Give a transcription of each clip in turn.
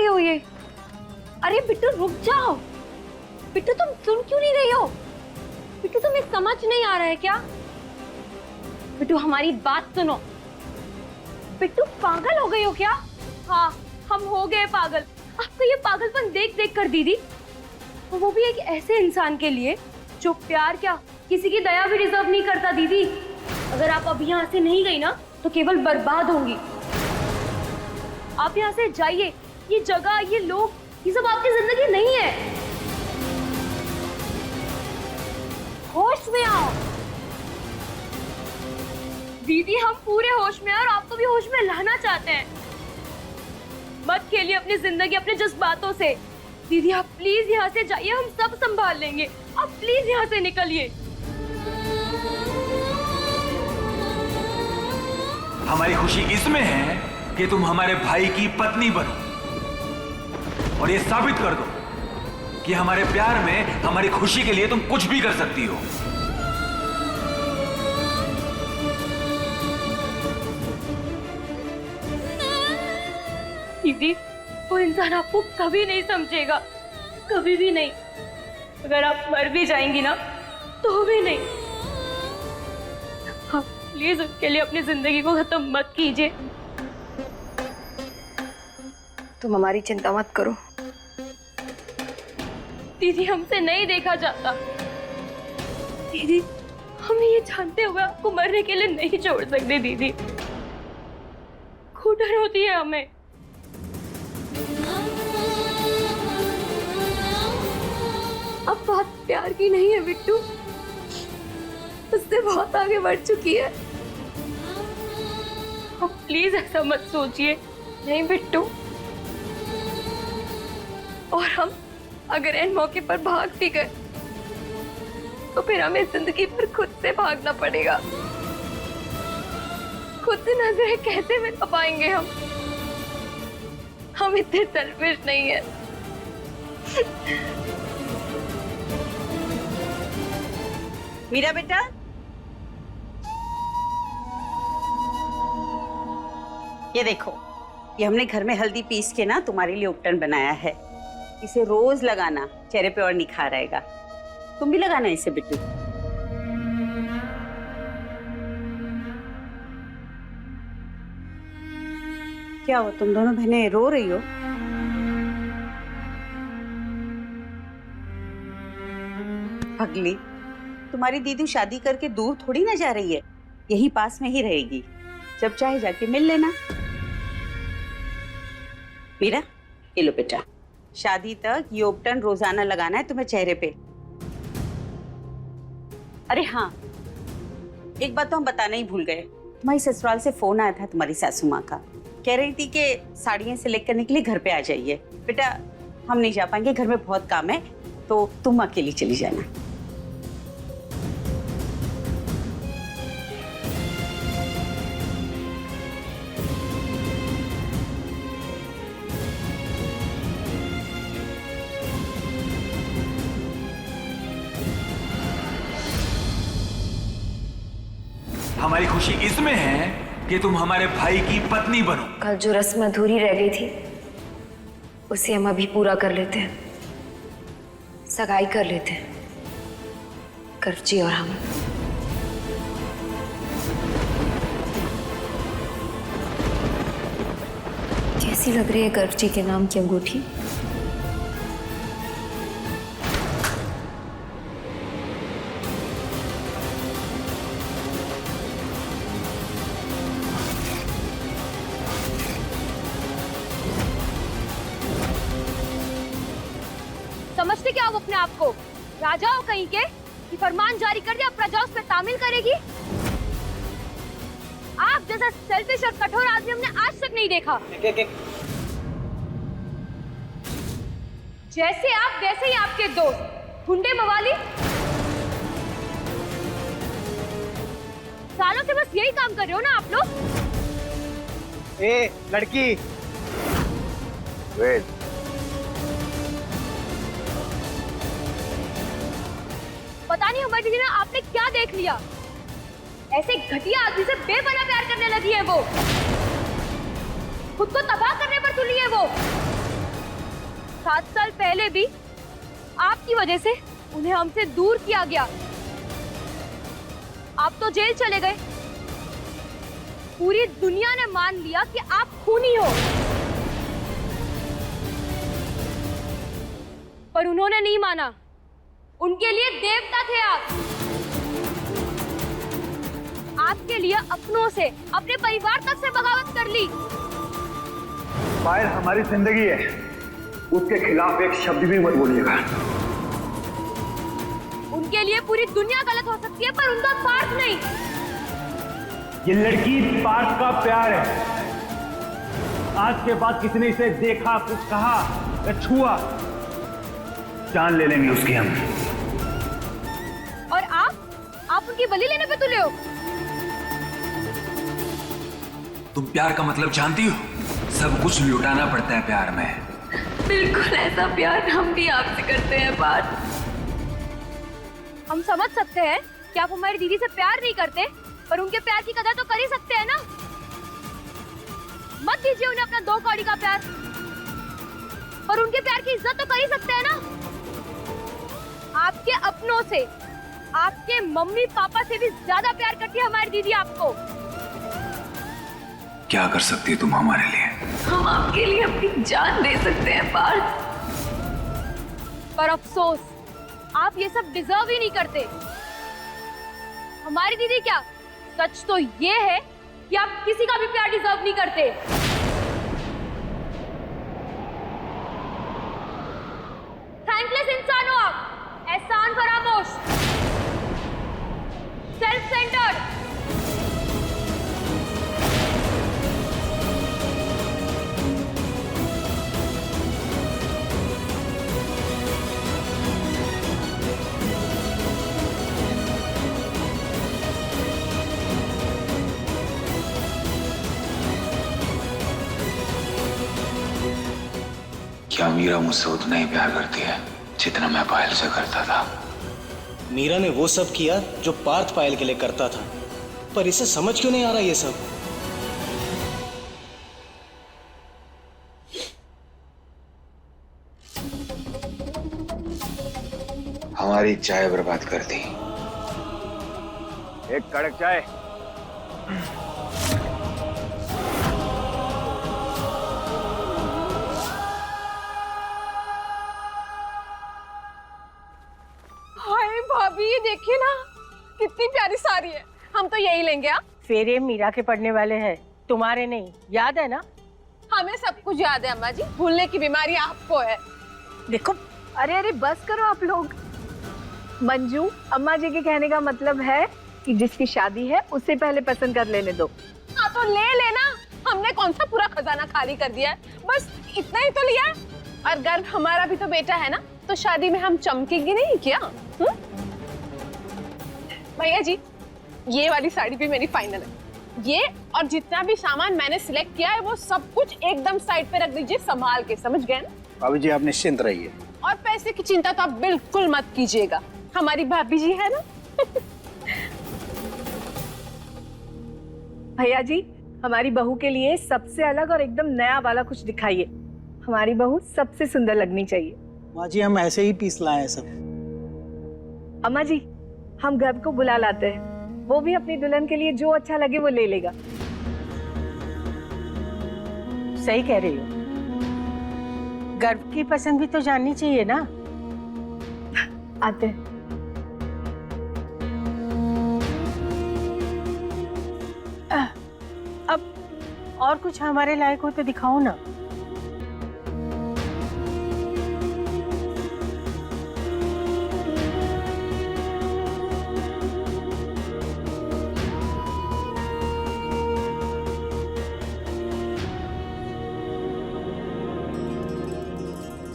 रही हो ये? अरे बिट्टू रुक जाओ। बिट्टू तुम सुन क्यों नहीं रही हो? बिट्टू तुम्हें समझ नहीं आ रहा है क्या? बिट्टू हमारी बात सुनो। बिट्टू पागल हो गई हो क्या? हाँ हम हो गए पागल। आपको ये पागलपन देख देख कर दीदी, और वो भी एक ऐसे इंसान के लिए जो प्यार क्या किसी की दया भी डिजर्व नहीं करता। दीदी अगर आप अभी यहाँ से नहीं गई ना तो केवल बर्बाद होंगी। आप यहाँ से जाइए। ये जगह, ये लोग, ये सब आपकी जिंदगी नहीं है। होश में आओ दीदी, हम पूरे होश में हैं और आपको भी होश में लाना चाहते हैं। मत खेलिए अपनी जिंदगी अपने जज्बातों से। दीदी आप प्लीज यहाँ से जाइए, हम सब संभाल लेंगे। आप प्लीज यहाँ से निकलिए। हमारी खुशी इसमें है कि तुम हमारे भाई की पत्नी बनो और ये साबित कर दो कि हमारे प्यार में, हमारी खुशी के लिए तुम कुछ भी कर सकती हो। दीदी वो इंसान आपको कभी नहीं समझेगा, कभी भी नहीं। अगर आप मर भी जाएंगी ना तो भी नहीं। आप प्लीज उसके लिए अपनी जिंदगी को खत्म मत कीजिए। तुम हमारी चिंता मत करो। दीदी हमसे नहीं देखा जाता। दीदी हम ये जानते हुए आपको मरने के लिए नहीं छोड़ सकते। दीदी घुटन होती है हमें। अब बात प्यार की नहीं है बिट्टू, उससे बहुत आगे बढ़ चुकी है। आप प्लीज ऐसा मत सोचिए। नहीं बिट्टू, और हम अगर इन मौके पर भाग भी गए तो फिर हमें जिंदगी भर खुद से भागना पड़ेगा। खुद से नजरें कैसे मिटा पाएंगे हम इतने सेल्फिश नहीं है। मीरा बेटा, ये देखो, ये हमने घर में हल्दी पीस के ना तुम्हारे लिए उपटन बनाया है। इसे रोज लगाना, चेहरे पे और निखार आएगा। तुम भी लगाना इसे बिट्टू। क्या हो, तुम दोनों बहनें रो रही हो? पगली, तुम्हारी दीदी शादी करके दूर थोड़ी ना जा रही है, यही पास में ही रहेगी। जब चाहे जाके मिल लेना। मीरा, ये लो बेटा, शादी तक ये उपटन रोजाना लगाना है तुम्हें चेहरे पे। अरे हाँ, एक बात तो हम बताना ही भूल गए। हमारी ससुराल से फोन आया था तुम्हारी सासू माँ का। कह रही थी कि साड़ियाँ सिलेक्ट करने के लिए घर पे आ जाइए। बेटा हम नहीं जा पाएंगे, घर में बहुत काम है, तो तुम अकेली चली जाना। हमारी खुशी इसमें है कि तुम हमारे भाई की पत्नी बनो। कल जो रस्म अधूरी रह गई थी उसे हम अभी पूरा कर लेते हैं। सगाई कर लेते हैं, करची और हम। कैसी लग रही है करची के नाम की अंगूठी? समझते क्या आप अपने आप को? राजा हो कहीं के कि फरमान जारी कर दिया, प्रजा उस पर तामील करेगी? आप जैसा सेल्फिश और कठोर आदमी हमने आज तक नहीं देखा। जैसे आप वैसे ही आपके दोस्त गुंडे मवाली। सालों से बस यही काम कर रहे हो ना आप लोग। ए लड़की, वेट। पता नहीं हमारी दीदी ने आपने क्या देख लिया, ऐसे घटिया आदमी से बेपनाह प्यार करने लगी है वो। खुद को तबाह करने पर तुली है वो। 7 साल पहले भी आपकी वजह से उन्हें हमसे दूर किया गया। आप तो जेल चले गए। पूरी दुनिया ने मान लिया कि आप खूनी हो, पर उन्होंने नहीं माना। उनके लिए देवता थे आप। आपके लिए अपनों से, अपने परिवार तक से बगावत कर ली। पायल हमारी जिंदगी है, उसके खिलाफ एक शब्द भी मत बोलिएगा। उनके लिए पूरी दुनिया गलत हो सकती है, पर उनका पार्थ नहीं। ये लड़की पार्थ का प्यार है। आज के बाद किसी ने इसे देखा, कुछ कहा या छुआ, जान ले लेंगे उसकी हम। और आप उनकी बलि लेने पे तुले हो। तुम प्यार का मतलब जानती हो? सब कुछ लुटाना पड़ता है प्यार में। बिल्कुल ऐसा प्यार हम भी आपसे करते हैं पार्थ। हम समझ सकते हैं कि आप हमारी दीदी से प्यार नहीं करते, पर उनके प्यार की कदर तो कर ही सकते हैं ना। मत दीजिए उन्हें अपना 2 कौड़ी का प्यार, पर उनके प्यार की इज्जत तो कर ही सकते हैं ना। आपके अपनों से, आपके मम्मी पापा से भी ज्यादा प्यार करती है हमारी दीदी आपको। क्या कर सकती है तुम हमारे लिए? हम आपके लिए अपनी जान दे सकते हैं पार्थ। पर अफसोस, आप ये सब डिजर्व ही नहीं करते। हमारी दीदी क्या, सच तो ये है कि आप किसी का भी प्यार डिजर्व नहीं करते। थैंकलेस इंसान हो आप, एहसान फरामोश, सेल्फ सेंटर्ड। क्या मीरा मुझसे उतना ही प्यार करती है जितना मैं पायल से करता था? मीरा ने वो सब किया जो पार्थ पायल के लिए करता था, पर इसे समझ क्यों नहीं आ रहा ये सब? हमारी चाय बर्बाद कर दी। एक कड़क चाय। हाय भाभी, ये देखिए ना कितनी प्यारी साड़ी है। हम तो यही लेंगे। आप फेरे मीरा के पड़ने वाले हैं, तुम्हारे नहीं। याद है ना? हमें सब कुछ याद है अम्मा जी, भूलने की बीमारी आपको है। देखो, अरे बस करो आप लोग। मंजू, अम्मा जी के कहने का मतलब है कि जिसकी शादी है उससे पहले पसंद कर लेने दो। हाँ तो ले लेना, हमने कौन सा पूरा खजाना खाली कर दिया है, बस इतना ही तो लिया है। और गर्व हमारा भी तो बेटा है ना, तो शादी में हम चमकेंगे नहीं क्या? भैया जी, ये वाली साड़ी भी मेरी फाइनल है। ये और जितना भी सामान मैंने सिलेक्ट किया है वो सब कुछ एकदम साइड पे रख दीजिए, संभाल के, समझ गए ना? भाभी जी आप निश्चिंत रहिए। और पैसे की चिंता तो आप बिल्कुल मत कीजिएगा, हमारी भाभी जी है ना। भैया जी, हमारी बहू के लिए सबसे अलग और एकदम नया वाला कुछ दिखाइए। हमारी बहू सबसे सुंदर लगनी चाहिए। माँ जी, हम ऐसे ही पीस लाए हैं सब। अम्मा जी, हम गर्व को बुला लाते हैं, वो भी अपनी दुल्हन के लिए जो अच्छा लगे वो ले लेगा। सही कह रही हो। गर्व की पसंद भी तो जाननी चाहिए ना। आते हैं। अब और कुछ हमारे लायक हो तो दिखाओ ना।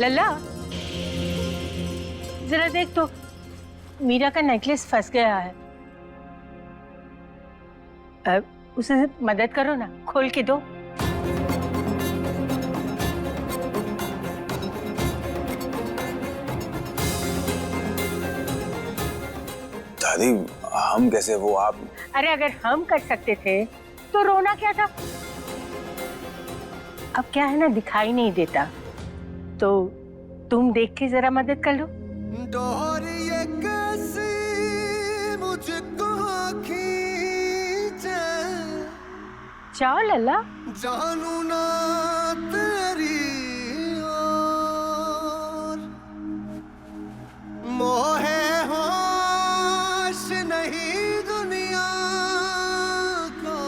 लल्ला, जरा देख तो, मीरा का नेकलेस फंस गया है। अब उसे मदद करो ना, खोल के दो। दादी, हम कैसे? वो आप? अरे अगर हम कर सकते थे तो रोना क्या था? अब क्या है ना, दिखाई नहीं देता तो तुम देख के जरा मदद कर लो। जाओ लल्ला। जानू ना तेरी और मोहे होश नहीं दुनिया को,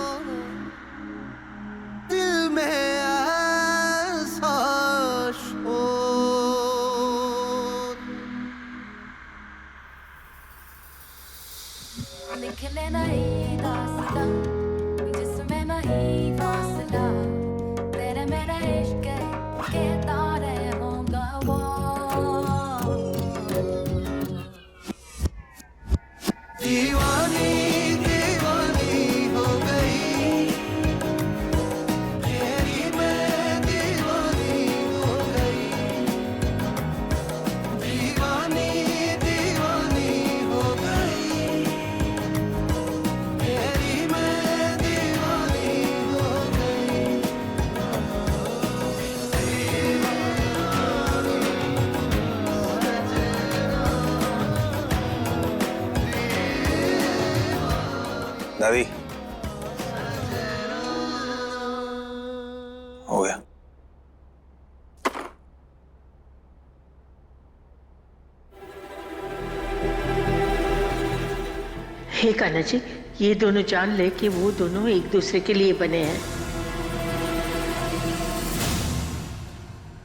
दिल में ऐसा शोर। निकले नहीं दास्तां जिसमें नहीं फासला, तेरे मेरा इश्क के तारे होगा वो। दीवानी दीवानी हो गई तेरी, मैं दीवानी हो गई। दीवानी दीवानी हो गई तेरी, मैं दीवानी हो गई। दादी हो गया। हे कान्हा जी, ये दोनों जान ले कि वो दोनों एक दूसरे के लिए बने हैं।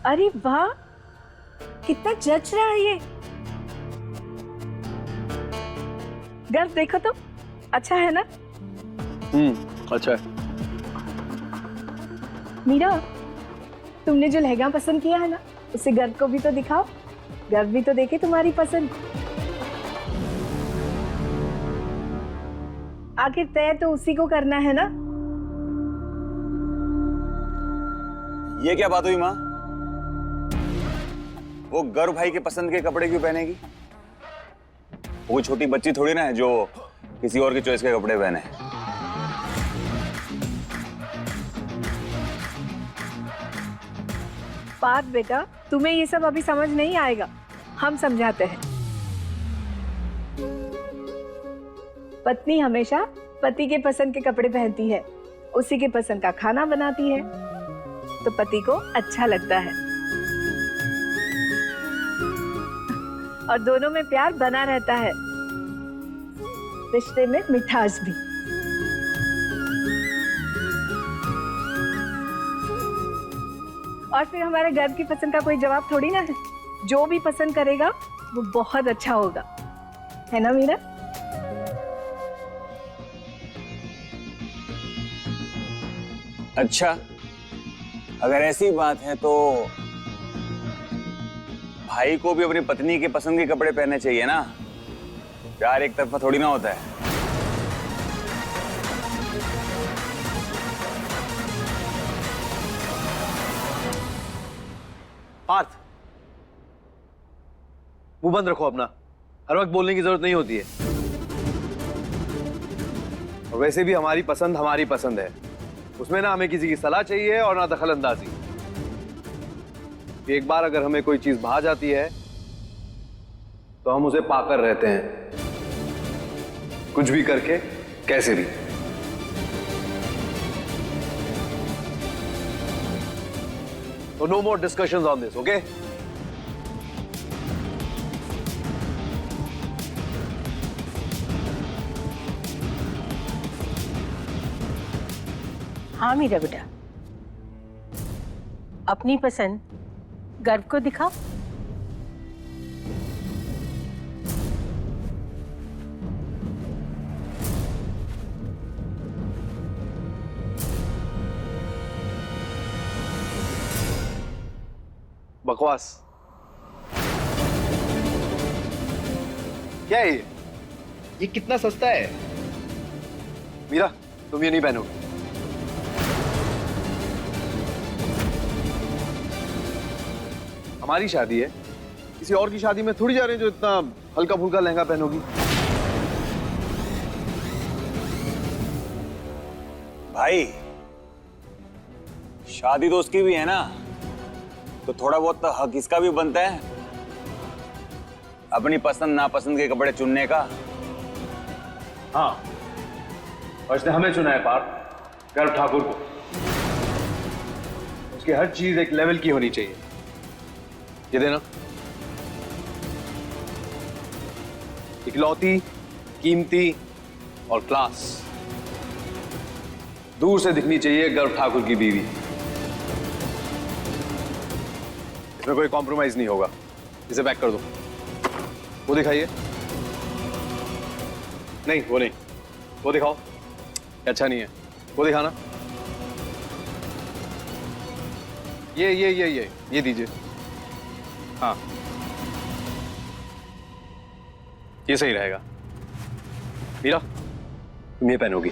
अरे वाह, कितना जच रहा है ये। गर्व देखो तो, अच्छा है ना? अच्छा है। मीरा, तुमने जो लहंगा पसंद किया है ना, उसे गर्व को भी तो दिखाओ। गर्व भी तो देखे तुम्हारी पसंद। आखिर तय तो उसी को करना है ना। ये क्या बात हुई माँ? वो गर्व भाई के पसंद के कपड़े क्यों पहनेगी? वो कोई छोटी बच्ची थोड़ी ना है जो किसी और की चॉइस के कपड़े पहने। पार्थ बेटा, तुम्हें ये सब अभी समझ नहीं आएगा, हम समझाते हैं। पत्नी हमेशा पति के पसंद के कपड़े पहनती है, उसी के पसंद का खाना बनाती है, तो पति को अच्छा लगता है और दोनों में प्यार बना रहता है, रिश्ते में मिठास भी। और फिर हमारे घर की पसंद का कोई जवाब थोड़ी ना है। जो भी पसंद करेगा वो बहुत अच्छा होगा, है ना मीरा? अच्छा, अगर ऐसी बात है तो भाई को भी अपनी पत्नी के पसंद के कपड़े पहनने चाहिए ना। प्यार एक तरफा थोड़ी ना होता है। पार्थ, मुंह बंद रखो अपना। हर वक्त बोलने की जरूरत नहीं होती है। और वैसे भी हमारी पसंद है, उसमें ना हमें किसी की सलाह चाहिए और ना दखल अंदाजी। एक बार अगर हमें कोई चीज भा जाती है तो हम उसे पाकर रहते हैं, कुछ भी करके, कैसे भी। So no more discussions on this, okay? हाँ मीरा बेटा, अपनी पसंद गर्व को दिखाओ। बकवास क्या है ये कितना सस्ता है। मीरा, तुम ये नहीं पहनोगे। हमारी शादी है, किसी और की शादी में थोड़ी जा रहे हैं जो इतना हल्का फुल्का लहंगा पहनोगी। भाई, शादी तो उसकी भी है ना, तो थोड़ा बहुत हक इसका भी बनता है। अपनी पसंद नापसंद के कपड़े चुनने का। हाँ, और इसने हमें चुना है पार्थ, गर्व ठाकुर को। उसकी हर चीज एक लेवल की होनी चाहिए। ये देना, इकलौती, कीमती और क्लास। दूर से दिखनी चाहिए गर्व ठाकुर की बीवी। इसमें कोई कॉम्प्रोमाइज नहीं होगा। इसे पैक कर दो। वो दिखाइए। नहीं, वो नहीं, वो दिखाओ। अच्छा नहीं है, वो दिखाना। ये दीजिए। हाँ, ये सही रहेगा। मीरा, तुम ये पहनोगी।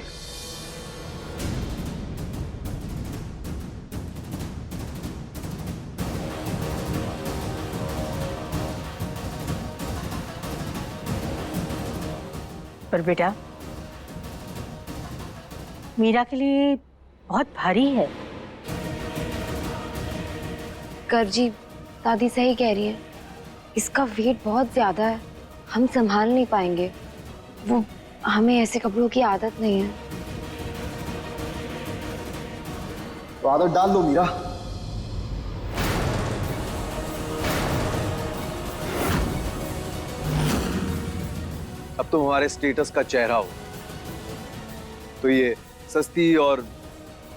पर बेटा, मीरा के लिए बहुत भारी है। गर्व जी, दादी सही कह रही है, इसका वेट बहुत ज्यादा है, हम संभाल नहीं पाएंगे। वो हमें ऐसे कपड़ों की आदत नहीं है। तो आदत डाल लो मीरा। अब तुम हमारे स्टेटस का चेहरा हो, तो ये सस्ती और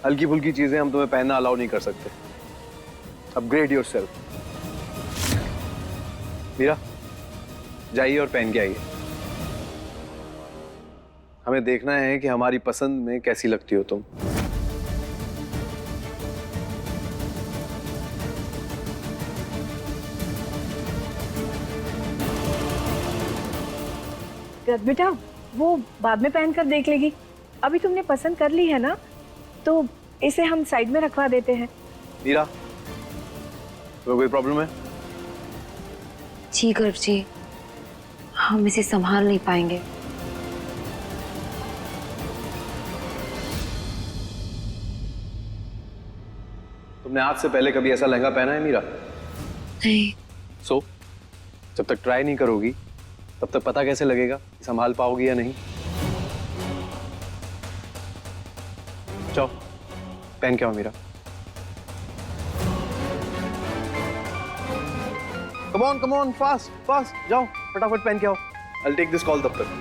हल्की फुल्की चीजें हम तुम्हें पहनना अलाउ नहीं कर सकते। Upgrade yourself. मीरा, जाइए और पहन के आइए। हमें देखना है कि हमारी पसंद में कैसी लगती हो तुम। बेटा, वो बाद में पहन कर देख लेगी। अभी तुमने पसंद कर ली है ना, तो इसे हम साइड में रखवा देते हैं। मीरा, तो कोई प्रॉब्लम है? जी गर्व जी, हम इसे संभाल नहीं पाएंगे। तुमने आज से पहले कभी ऐसा लहंगा पहना है मीरा? नहीं। सो जब तक ट्राई नहीं करोगी तब तक पता कैसे लगेगा कि संभाल पाओगी या नहीं? जाओ पहन के आओ मीरा। कम ऑन फास्ट जाओ, फटाफट पहन के आओ। I'll take this call तब तक।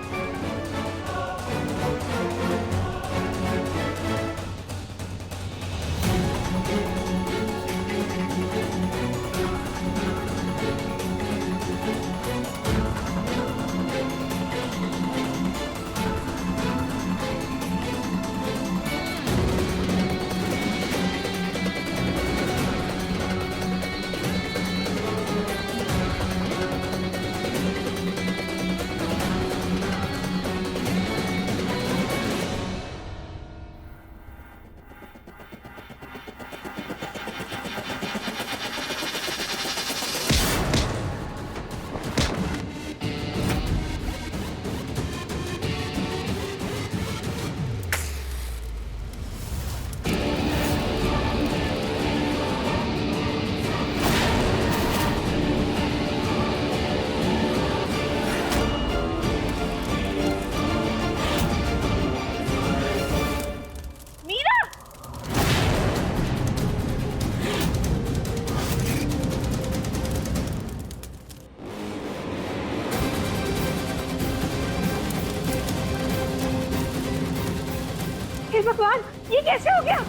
हे भगवान, ये कैसे हो गया?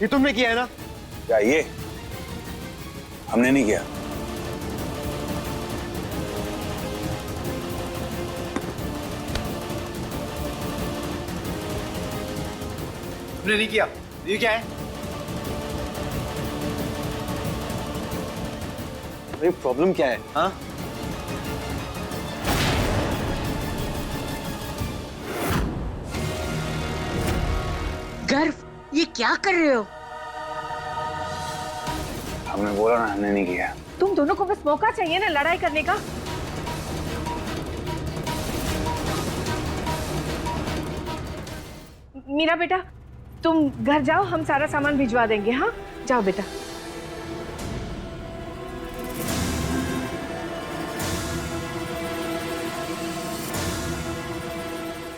ये तुमने किया है ना? क्या ये? हमने नहीं किया। तुमने नहीं किया, ये क्या है? भाई प्रॉब्लम क्या है? हाँ? गर्व, ये क्या कर रहे हो? हमने बोला ना, हमने नहीं किया। तुम दोनों को बस मौका चाहिए ना लड़ाई करने का। मीरा बेटा, तुम घर जाओ, हम सारा सामान भिजवा देंगे। हाँ, जाओ बेटा।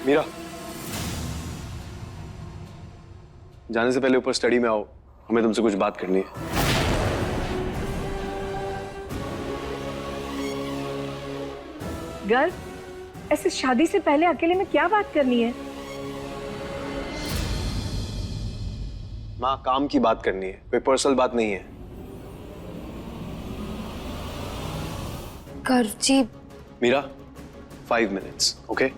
मीरा, जाने से पहले ऊपर स्टडी में आओ, हमें तुमसे कुछ बात करनी है। गर्व, ऐसे शादी से पहले अकेले में क्या बात करनी है? माँ, काम की बात करनी है, कोई पर्सनल बात नहीं है। Garv ji. Meera, 5 minutes, okay?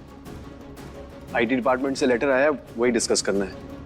IT department से लेटर आया, वही डिस्कस करना है।